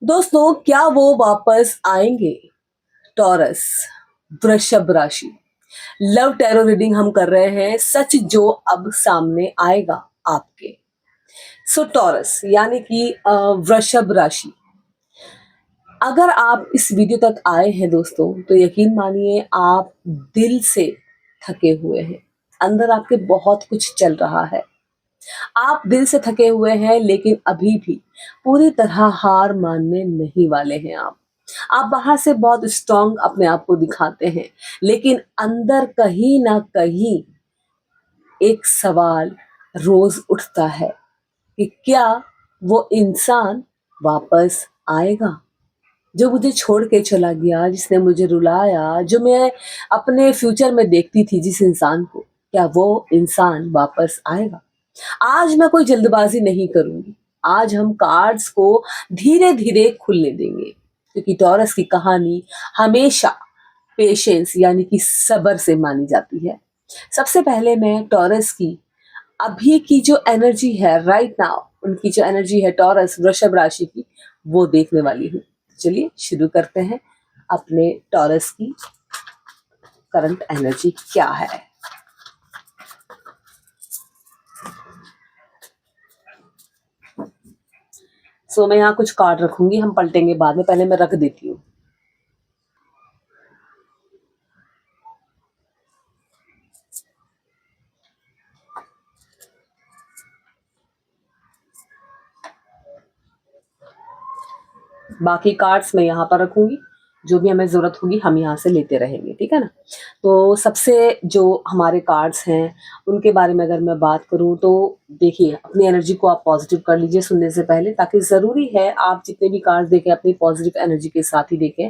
दोस्तों, क्या वो वापस आएंगे? टॉरस, वृषभ राशि। लव टैरो रीडिंग हम कर रहे हैं, सच जो अब सामने आएगा आपके। सो टॉरस यानी कि वृषभ राशि। अगर आप इस वीडियो तक आए हैं दोस्तों, तो यकीन मानिए आप दिल से थके हुए हैं। अंदर आपके बहुत कुछ चल रहा है। आप दिल से थके हुए हैं, लेकिन अभी भी पूरी तरह हार मानने नहीं वाले हैं आप बाहर से बहुत स्ट्रांग अपने आप को दिखाते हैं, लेकिन अंदर कहीं ना कहीं एक सवाल रोज उठता है कि क्या वो इंसान वापस आएगा जो मुझे छोड़ के चला गया, जिसने मुझे रुलाया, जो मैं अपने फ्यूचर में देखती थी जिस इंसान को, क्या वो इंसान वापस आएगा? आज मैं कोई जल्दबाजी नहीं करूंगी। आज हम कार्ड्स को धीरे धीरे खुलने देंगे, क्योंकि टॉरस की कहानी हमेशा पेशेंस यानी कि सब्र से मानी जाती है। सबसे पहले मैं टॉरस की अभी की जो एनर्जी है, राइट नाउ उनकी जो एनर्जी है टॉरस वृषभ राशि की, वो देखने वाली हूँ। चलिए शुरू करते हैं। अपने टॉरस की करंट एनर्जी क्या है? सो मैं यहाँ कुछ कार्ड रखूंगी, हम पलटेंगे बाद में, पहले मैं रख देती हूँ। बाकी कार्ड्स मैं यहाँ पर रखूंगी, जो भी हमें जरूरत होगी हम यहाँ से लेते रहेंगे, ठीक है ना। तो सबसे जो हमारे कार्ड्स हैं उनके बारे में अगर मैं बात करूँ तो देखिए, अपनी एनर्जी को आप पॉजिटिव कर लीजिए सुनने से पहले, ताकि ज़रूरी है आप जितने भी कार्ड्स देखें अपनी पॉजिटिव एनर्जी के साथ ही देखें,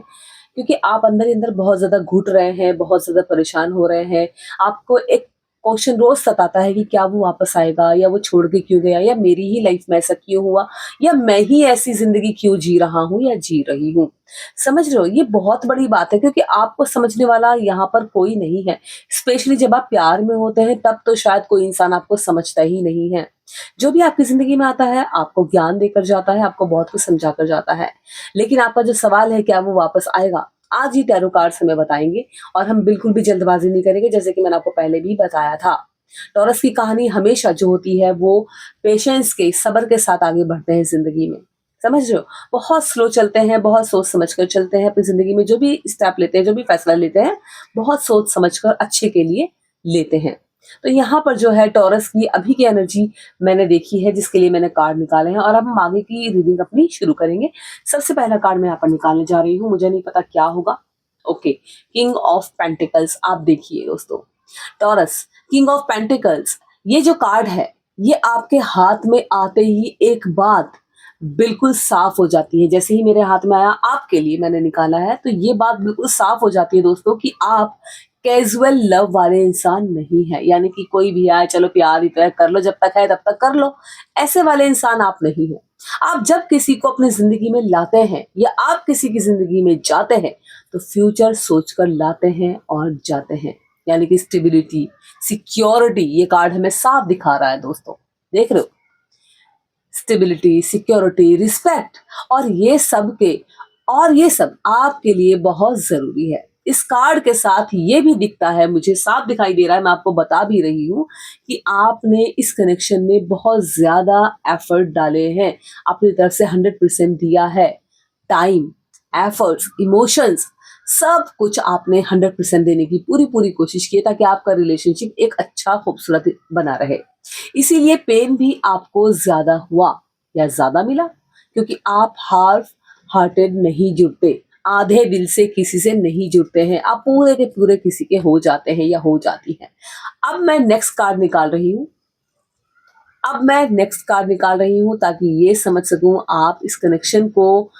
क्योंकि आप अंदर ही अंदर बहुत ज़्यादा घुट रहे हैं, बहुत ज़्यादा परेशान हो रहे हैं। आपको एक क्वेश्चन रोज सताता है कि क्या वो वापस आएगा, या वो छोड़ के क्यों गया, या मेरी ही लाइफ में ऐसा क्यों हुआ, या मैं ही ऐसी जिंदगी क्यों जी रहा हूँ या जी रही हूँ। समझ रहे हो, ये बहुत बड़ी बात है, क्योंकि आपको समझने वाला यहाँ पर कोई नहीं है। स्पेशली जब आप प्यार में होते हैं, तब तो शायद कोई इंसान आपको समझता ही नहीं है। जो भी आपकी जिंदगी में आता है आपको ज्ञान देकर जाता है, आपको बहुत कुछ समझा कर जाता है। लेकिन आपका जो सवाल है, क्या वो वापस आएगा, आज ही टैरो कार्ड्स हमें बताएंगे। और हम बिल्कुल भी जल्दबाजी नहीं करेंगे, जैसे कि मैंने आपको पहले भी बताया था। टॉरस की कहानी हमेशा जो होती है वो पेशेंस के, सब्र के साथ आगे बढ़ते हैं जिंदगी में। समझ रहे हो, बहुत स्लो चलते हैं, बहुत सोच समझ कर चलते हैं अपनी जिंदगी में। जो भी स्टेप लेते हैं, जो भी फैसला लेते हैं, बहुत सोच समझ कर अच्छे के लिए लेते हैं। तो यहाँ पर जो है टॉरस की अभी की एनर्जी मैंने देखी है, जिसके लिए मैंने कार्ड निकाले हैं, और अब हम आगे की रीडिंग अपनी शुरू करेंगे। सबसे पहला कार्ड मैं यहाँ पर निकालने जा रही हूँ, मुझे नहीं पता क्या होगा। Okay, king of pentacles. आप देखिए दोस्तों, टॉरस, किंग ऑफ पेंटिकल्स, ये जो कार्ड है, ये आपके हाथ में आते ही एक बात बिल्कुल साफ हो जाती है। जैसे ही मेरे हाथ में आया, आपके लिए मैंने निकाला है, तो ये बात बिल्कुल साफ हो जाती है दोस्तों कि आप कैजुअल लव वाले इंसान नहीं है। यानी कि कोई भी आए, चलो प्यार ही तो है, कर लो, जब तक है तब तक कर लो, ऐसे वाले इंसान आप नहीं है। आप जब किसी को अपनी जिंदगी में लाते हैं, या आप किसी की जिंदगी में जाते हैं, तो फ्यूचर सोचकर लाते हैं और जाते हैं। यानी कि स्टेबिलिटी, सिक्योरिटी, ये कार्ड हमें साफ दिखा रहा है दोस्तों। देख रहे हो, स्टेबिलिटी, सिक्योरिटी, रिस्पेक्ट, और ये सब आपके लिए बहुत जरूरी है। इस कार्ड के साथ ये भी दिखता है, मुझे साफ दिखाई दे रहा है, मैं आपको बता भी रही हूँ कि आपने इस कनेक्शन में बहुत ज्यादा एफर्ट डाले हैं, अपनी तरफ से 100% दिया है। टाइम, एफर्ट्स, इमोशंस, सब कुछ आपने 100% देने की पूरी पूरी कोशिश की है, ताकि आपका रिलेशनशिप एक अच्छा खूबसूरत बना रहे। इसीलिए पेन भी आपको ज्यादा हुआ या ज्यादा मिला, क्योंकि आप हाफ हार्टेड नहीं जुड़ते, आधे दिल से किसी से नहीं जुड़ते हैं, आप पूरे के पूरे किसी के हो जाते हैं या हो जाती हैं। अब मैं नेक्स्ट कार्ड निकाल रही हूँ, ताकि ये समझ सकूं आप इस कनेक्शन को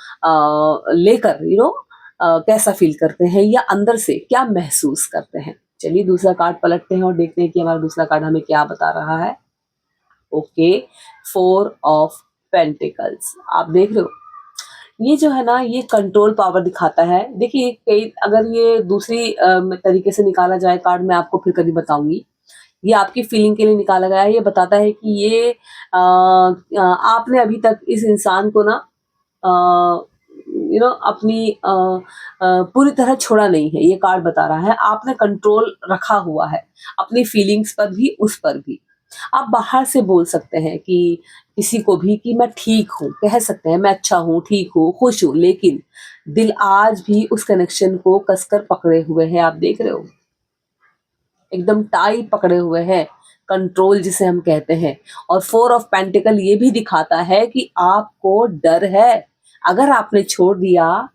लेकर कैसा फील करते हैं, या अंदर से क्या महसूस करते हैं। चलिए दूसरा कार्ड पलटते हैं और देखते हैं कि हमारा दूसरा कार्ड हमें क्या बता रहा है। Okay, 4 of pentacles. आप देख रहे हो, ये जो है ना, ये कंट्रोल पावर दिखाता है। देखिए, कई अगर ये दूसरी तरीके से निकाला जाए कार्ड, मैं आपको फिर कभी बताऊंगी। ये आपकी फीलिंग के लिए निकाला गया है। ये बताता है कि ये आपने अभी तक इस इंसान को ना अपनी पूरी तरह छोड़ा नहीं है, ये कार्ड बता रहा है। आपने कंट्रोल रखा हुआ है अपनी फीलिंग्स पर भी, उस पर भी। आप बाहर से बोल सकते हैं कि किसी को भी कि मैं ठीक हूँ, कह सकते हैं मैं अच्छा हूँ, ठीक हूँ, खुश हूँ, लेकिन दिल आज भी उस कनेक्शन को कसकर पकड़े हुए है। आप देख रहे हो, एकदम टाइट पकड़े हुए हैं, कंट्रोल जिसे हम कहते हैं। और 4 ऑफ पेंटिकल ये भी दिखाता है कि आपको डर है, अगर आपने छोड़ दिया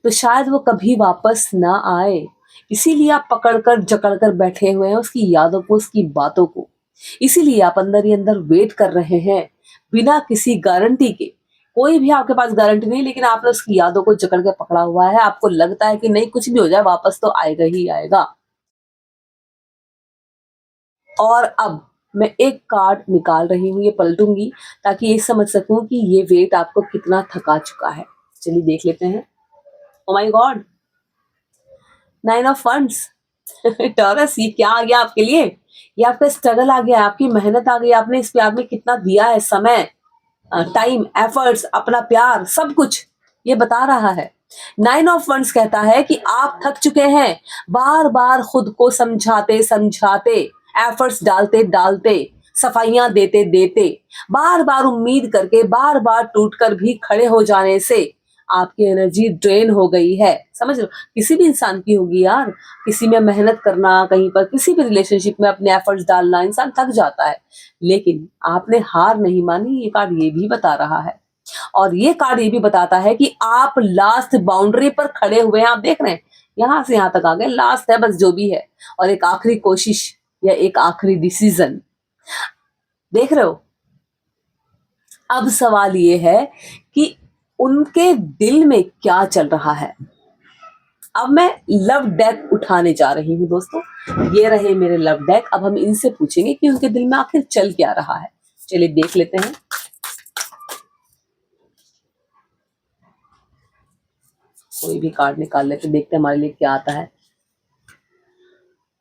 तो शायद वो कभी वापस ना आए। इसीलिए आप पकड़कर जकड़कर बैठे हुए हैं उसकी यादों को, उसकी बातों को। इसीलिए आप अंदर ही अंदर वेट कर रहे हैं, बिना किसी गारंटी के। कोई भी आपके पास गारंटी नहीं, लेकिन आपने उसकी यादों को जकड़ के पकड़ा हुआ है। आपको लगता है कि नहीं, कुछ भी हो जाए वापस तो आएगा ही आएगा। और अब मैं एक कार्ड निकाल रही हूँ, ये पलटूंगी ताकि ये समझ सकूं कि ये वेट आपको कितना थका चुका है। चलिए देख लेते हैं। ओ my God, 9 of funds. Taurus, ये क्या आ गया आपके लिए? ये आपका स्ट्रगल आ गया, आपकी मेहनत आ गई, आपने इस प्यार में कितना दिया है, समय, टाइम, एफर्ट्स, अपना प्यार, सब कुछ ये बता रहा है। 9 ऑफ फंड्स कहता है कि आप थक चुके हैं, बार बार खुद को समझाते समझाते, एफर्ट्स डालते डालते, सफाइयां देते देते, बार बार उम्मीद करके, बार बार टूट कर भी खड़े हो जाने से आपकी एनर्जी ड्रेन हो गई है। समझ लो, किसी भी इंसान की होगी यार। किसी में मेहनत करना, कहीं पर किसी भी रिलेशनशिप में अपने एफर्ट्स डालना, इंसान थक जाता है। लेकिन आपने हार नहीं मानी, ये कार्ड ये भी बता रहा है। और ये कार्ड ये भी बताता है कि आप लास्ट बाउंड्री पर खड़े हुए हैं। आप देख रहे हैं, यहां से यहां तक आ गए, लास्ट है बस जो भी है। और एक आखिरी कोशिश या एक आखिरी डिसीजन, देख रहे हो। अब सवाल ये है कि उनके दिल में क्या चल रहा है। अब मैं लव डेक उठाने जा रही हूँ दोस्तों। ये रहे मेरे लव डेक। अब हम इनसे पूछेंगे कि उनके दिल में आखिर चल क्या रहा है। चलिए देख लेते हैं। कोई भी कार्ड निकाल लेते, देखते हैं हमारे लिए क्या आता है।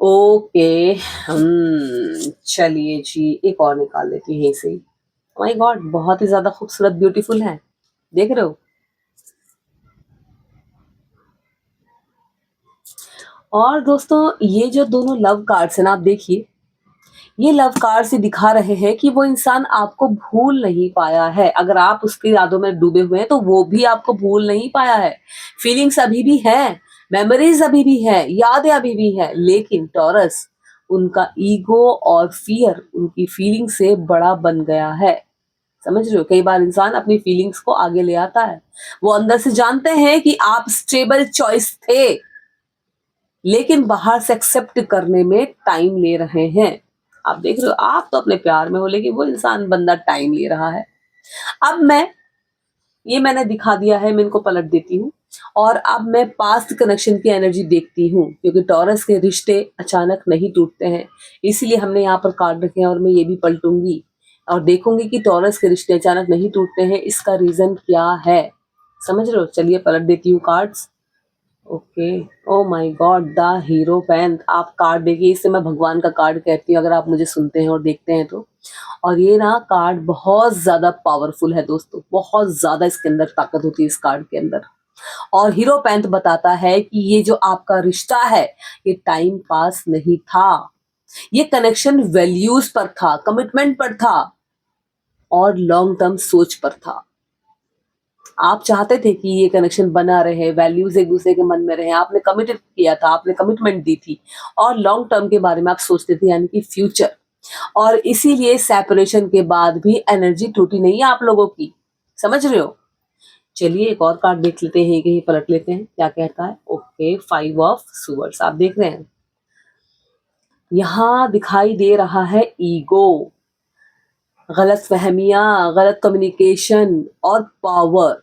ओके, चलिए जी, एक और निकाल लेती हूँ यहीं से। माय गॉड, बहुत ही ज्यादा खूबसूरत, ब्यूटीफुल है, देख रहे हो। और दोस्तों, ये जो दोनों लव कार्ड्स हैं ना, आप देखिए, ये लव कार्ड से दिखा रहे हैं कि वो इंसान आपको भूल नहीं पाया है। अगर आप उसकी यादों में डूबे हुए हैं तो वो भी आपको भूल नहीं पाया है। फीलिंग्स अभी भी हैं, मेमोरीज अभी भी है, यादें अभी भी है, लेकिन टॉरस, उनका ईगो और फियर उनकी फीलिंग से बड़ा बन गया है। समझ रहे हो, कई बार इंसान अपनी फीलिंग्स को आगे ले आता है। वो अंदर से जानते हैं कि आप स्टेबल चॉइस थे, लेकिन बाहर से एक्सेप्ट करने में टाइम ले रहे हैं। आप देख रहे हो, आप तो अपने प्यार में हो, लेकिन वो इंसान, बंदा टाइम ले रहा है। अब मैंने दिखा दिया है, मैं इनको पलट देती हूँ। और अब मैं पास्ट कनेक्शन की एनर्जी देखती हूँ, क्योंकि टॉरस के रिश्ते अचानक नहीं टूटते हैं। इसीलिए हमने यहाँ पर कार्ड रखे हैं। और मैं ये भी पलटूंगी और देखूंगी कि टॉरस के रिश्ते अचानक नहीं टूटते हैं, इसका रीजन क्या है। समझ रहे हो। चलिए पलट देती हूँ cards. Okay, oh my God, the hero pen. आप कार्ड देखिए, इसे मैं भगवान का कार्ड कहती हूँ अगर आप मुझे सुनते हैं और देखते हैं तो। और ये ना कार्ड बहुत ज्यादा पावरफुल है दोस्तों, बहुत ज्यादा इसके अंदर ताकत होती है इस कार्ड के अंदर। और हीरो पैंथ बताता है कि ये जो आपका रिश्ता है, ये टाइम पास नहीं था। ये कनेक्शन वैल्यूज पर था, कमिटमेंट पर था, और लॉन्ग टर्म सोच पर था। आप चाहते थे कि ये कनेक्शन बना रहे, वैल्यूज एक दूसरे के मन में रहे, आपने कमिटेड किया था, आपने कमिटमेंट दी थी, और लॉन्ग टर्म के बारे में आप सोचते थे, यानी कि फ्यूचर। और इसीलिए सेपरेशन के बाद भी एनर्जी टूटी नहीं है आप लोगों की। समझ रहे हो। चलिए एक और कार्ड देख लेते हैं, कहीं पलट लेते हैं क्या कहता है। Okay, 5 of swords. आप देख रहे हैं, यहां दिखाई दे रहा है ईगो, गलत फहमियां, गलत कम्युनिकेशन और पावर,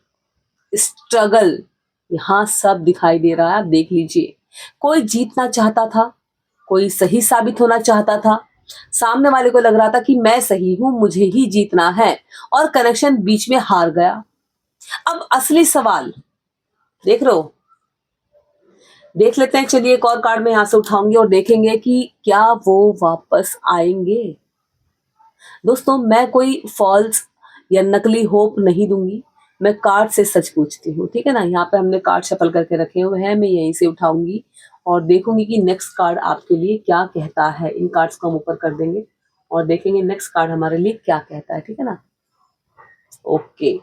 स्ट्रगल, यहाँ सब दिखाई दे रहा है। आप देख लीजिए, कोई जीतना चाहता था, कोई सही साबित होना चाहता था। सामने वाले को लग रहा था कि मैं सही हूं, मुझे ही जीतना है, और कनेक्शन बीच में हार गया। अब असली सवाल, देख रहे हो, देख लेते हैं। चलिए एक और कार्ड में यहां से उठाऊंगी और देखेंगे कि क्या वो वापस आएंगे। दोस्तों, मैं कोई फॉल्स या नकली होप नहीं दूंगी। मैं कार्ड से सच पूछती हूँ, ठीक है ना। यहाँ पे हमने कार्ड शफल करके रखे हुए हैं, मैं यहीं से उठाऊंगी और देखूंगी कि नेक्स्ट कार्ड आपके लिए क्या कहता है। इन कार्ड्स को हम ऊपर कर देंगे और देखेंगे नेक्स्ट कार्ड हमारे लिए क्या कहता है, ठीक है ना। Okay,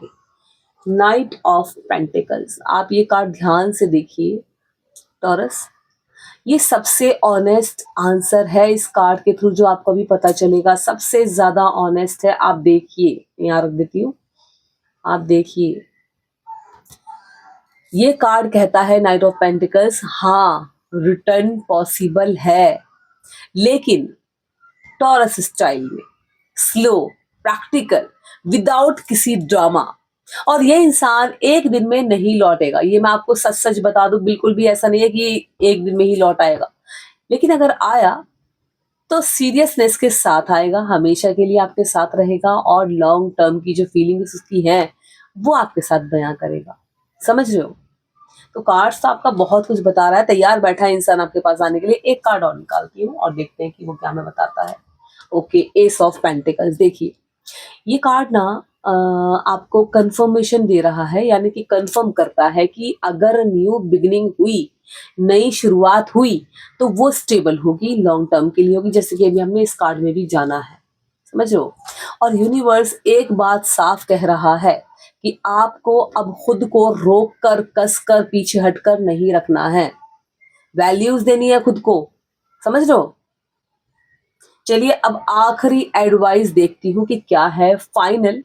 night of pentacles. आप ये कार्ड ध्यान से देखिए टॉरस, ये सबसे ऑनेस्ट आंसर है इस कार्ड के थ्रू जो आपको भी पता चलेगा, सबसे ज्यादा ऑनेस्ट है। आप देखिए, यहाँ रख देती हूँ, आप देखिए ये कार्ड कहता है नाइट ऑफ पेंटिकल्स, हाँ रिटर्न पॉसिबल है, लेकिन टॉरस स्टाइल में, स्लो, प्रैक्टिकल, विदाउट किसी ड्रामा। और ये इंसान एक दिन में नहीं लौटेगा, ये मैं आपको सच सच बता दूं, बिल्कुल भी ऐसा नहीं है कि एक दिन में ही लौट आएगा। लेकिन अगर आया तो सीरियसनेस के साथ आएगा, हमेशा के लिए आपके साथ रहेगा और लॉन्ग टर्म की जो फीलिंग्स उसकी हैं वो आपके साथ बयां करेगा। समझ रहे हो। तो कार्ड्स तो आपका बहुत कुछ बता रहा है, तैयार बैठा है इंसान आपके पास आने के लिए। एक कार्ड और निकालती हूँ और देखते हैं कि वो क्या हमें बताता है। Okay, S of pentacles. देखिए ये कार्ड ना आपको कंफर्मेशन दे रहा है, यानी कि कंफर्म करता है कि अगर न्यू बिगिनिंग हुई, नई शुरुआत हुई, तो वो स्टेबल होगी, लॉन्ग टर्म के लिए होगी, जैसे कि अभी हमने इस कार्ड में भी जाना है। समझ लो। और यूनिवर्स एक बात साफ कह रहा है कि आपको अब खुद को रोक कर, कस कर, पीछे हटकर नहीं रखना है, वैल्यूज देनी है खुद को। समझ लो। चलिए अब आखिरी एडवाइस देखती हूँ कि क्या है फाइनल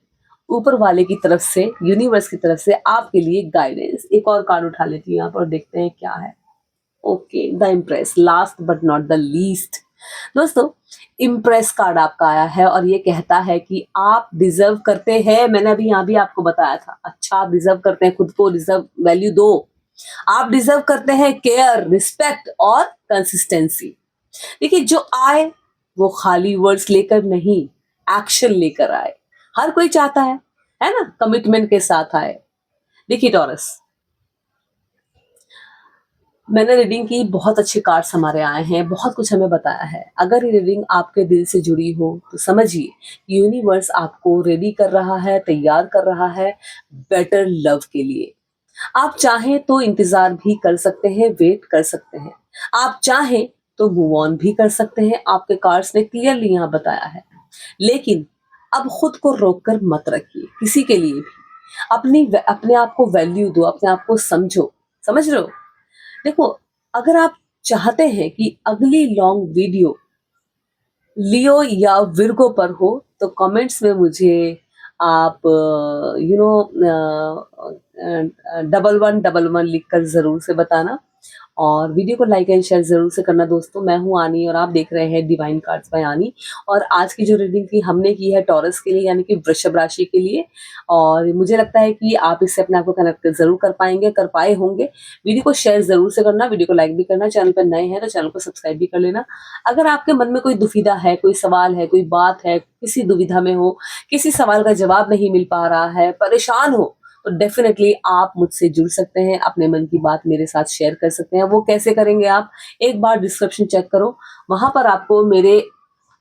ऊपर वाले की तरफ से, यूनिवर्स की तरफ से आपके लिए गाइडेंस। एक और कार्ड उठा लेती हूँ यहाँ पर, देखते हैं क्या है। Okay, the impress, last but not the least. दोस्तों इम्प्रेस कार्ड आपका आया है और ये कहता है कि आप डिजर्व करते हैं, मैंने अभी यहाँ भी आपको बताया था, अच्छा आप डिजर्व करते हैं, खुद को डिजर्व वैल्यू दो। आप डिजर्व करते हैं केयर, रिस्पेक्ट और कंसिस्टेंसी। देखिए जो आए वो खाली वर्ड्स लेकर नहीं, एक्शन लेकर आए। हर कोई चाहता है ना, कमिटमेंट के साथ आए। देखिए टॉरस, मैंने रीडिंग की, बहुत अच्छे कार्ड्स हमारे आए हैं, बहुत कुछ हमें बताया है। अगर ये रीडिंग आपके दिल से जुड़ी हो तो समझिए यूनिवर्स आपको रेडी कर रहा है, तैयार कर रहा है बेटर लव के लिए। आप चाहें तो इंतजार भी कर सकते हैं, वेट कर सकते हैं, आप चाहें तो मूव ऑन भी कर सकते हैं, आपके कार्ड्स ने क्लियरली यहाँ बताया है। लेकिन अब खुद को रोक कर मत रखिए किसी के लिए भी। अपने आप को वैल्यू दो, अपने आप को समझो। समझ रहे हो। देखो अगर आप चाहते हैं कि अगली लॉन्ग वीडियो लियो या विर्गो पर हो तो कमेंट्स में मुझे आप $1111 लिखकर जरूर से बताना और वीडियो को लाइक एंड शेयर जरूर से करना। दोस्तों मैं हूं आनी और आप देख रहे हैं डिवाइन कार्ड्स बाय आनी। और आज की जो रीडिंग थी हमने की है टॉरस के लिए, यानी कि वृषभ राशि के लिए। और मुझे लगता है कि आप इससे अपने आप को कनेक्ट जरूर कर पाएंगे, कर पाए होंगे। वीडियो को शेयर जरूर से करना, वीडियो को लाइक भी करना, चैनल पर नए हैं तो चैनल को सब्सक्राइब भी कर लेना। अगर आपके मन में कोई दुविधा है, कोई सवाल है, कोई बात है, किसी दुविधा में हो, किसी सवाल का जवाब नहीं मिल पा रहा है, परेशान हो, तो डेफिनेटली आप मुझसे जुड़ सकते हैं, अपने मन की बात मेरे साथ शेयर कर सकते हैं। वो कैसे करेंगे आप, एक बार डिस्क्रिप्शन चेक करो, वहां पर आपको मेरे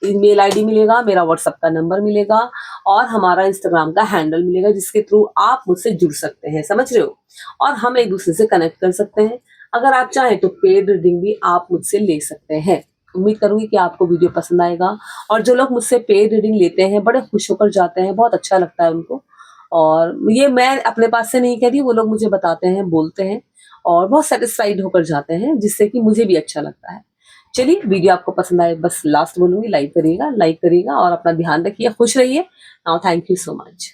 ईमेल आईडी मिलेगा, मेरा व्हाट्सएप का नंबर मिलेगा और हमारा इंस्टाग्राम का हैंडल मिलेगा, जिसके थ्रू आप मुझसे जुड़ सकते हैं। समझ रहे हो। और हम एक दूसरे से कनेक्ट कर सकते हैं। अगर आप चाहें तो पेड रीडिंग भी आप मुझसे ले सकते हैं। उम्मीद करूंगी कि आपको वीडियो पसंद आएगा। और जो लोग मुझसे पेड रीडिंग लेते हैं बड़े खुश होकर जाते हैं, बहुत अच्छा लगता है उनको। और ये मैं अपने पास से नहीं कह रही, वो लोग मुझे बताते हैं, बोलते हैं और बहुत सेटिस्फाइड होकर जाते हैं, जिससे कि मुझे भी अच्छा लगता है। चलिए वीडियो आपको पसंद आए, बस लास्ट बोलूंगी, लाइक करिएगा और अपना ध्यान रखिए, खुश रहिए। Now thank you so much.